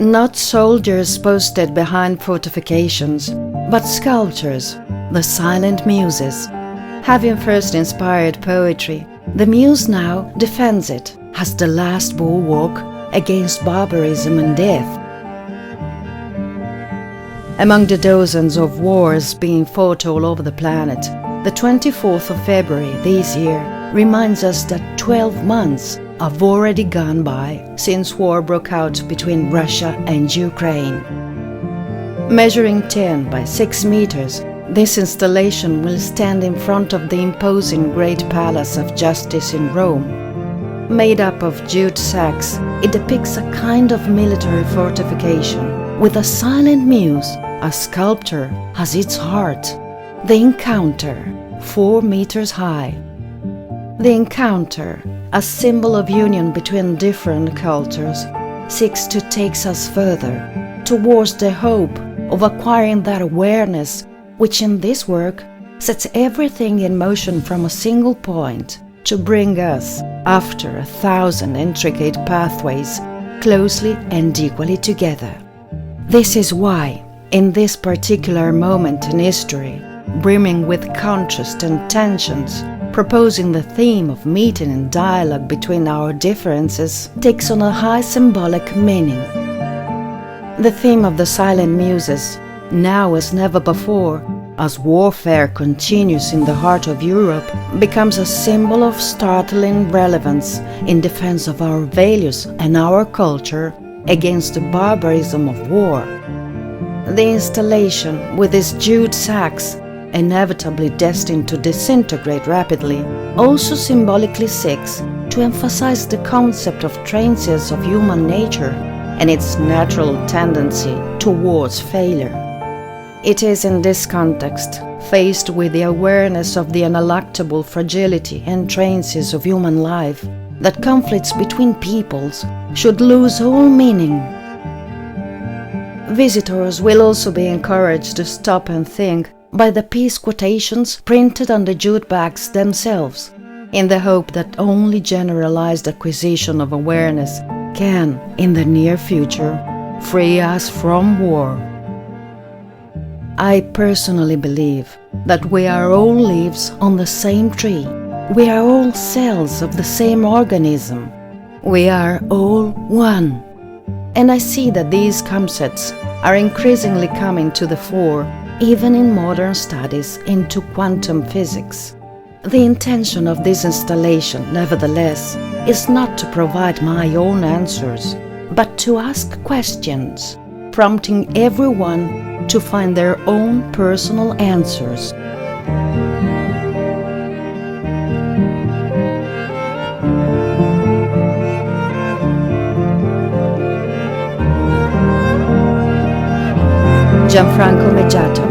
Not soldiers posted behind fortifications, but sculptors, the Silent Muses. Having first inspired poetry, the Muse now defends it as the last bulwark against barbarism and death. Among the dozens of wars being fought all over the planet, the 24th of February this year reminds us that 12 months have already gone by since war broke out between Russia and Ukraine. Measuring 10 by 6 meters, this installation will stand in front of the imposing Great Palace of Justice in Rome. Made up of jute sacks, it depicts a kind of military fortification, with a silent muse, a sculptor, as its heart. The encounter, 4 meters high. The encounter, a symbol of union between different cultures, seeks to take us further towards the hope of acquiring that awareness which in this work sets everything in motion from a single point to bring us, after 1,000 intricate pathways, closely and equally together. This is why, in this particular moment in history, brimming with contrast and tensions, proposing the theme of meeting and dialogue between our differences takes on a high symbolic meaning. The theme of the Silent Muses, now as never before, as warfare continues in the heart of Europe, becomes a symbol of startling relevance in defense of our values and our culture against the barbarism of war. The installation, with its jute sacks, inevitably destined to disintegrate rapidly, also symbolically seeks to emphasize the concept of transience of human nature and its natural tendency towards failure. It is in this context, faced with the awareness of the ineluctable fragility and transience of human life, that conflicts between peoples should lose all meaning. Visitors will also be encouraged to stop and think by the peace quotations printed on the jute bags themselves, in the hope that only generalized acquisition of awareness can, in the near future, free us from war. I personally believe that we are all leaves on the same tree. We are all cells of the same organism. We are all one. And I see that these concepts are increasingly coming to the fore, even in modern studies into quantum physics. The intention of this installation, nevertheless, is not to provide my own answers, but to ask questions, prompting everyone to find their own personal answers. Gianfranco Meggiato.